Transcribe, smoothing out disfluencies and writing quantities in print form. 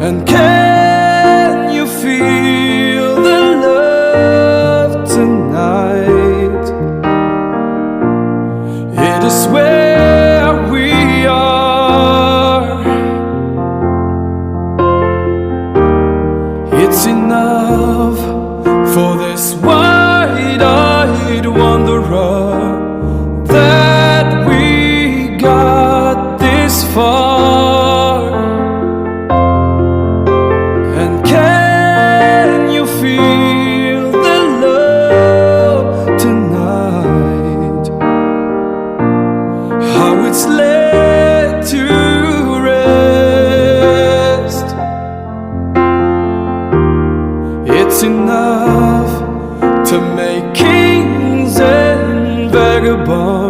And can you feel the love tonight? It is where we are. It's enough for this wide-eyed wanderer that we got this far. And can you feel the love tonight? How it's laid to rest. It's enough to make kings and vagabonds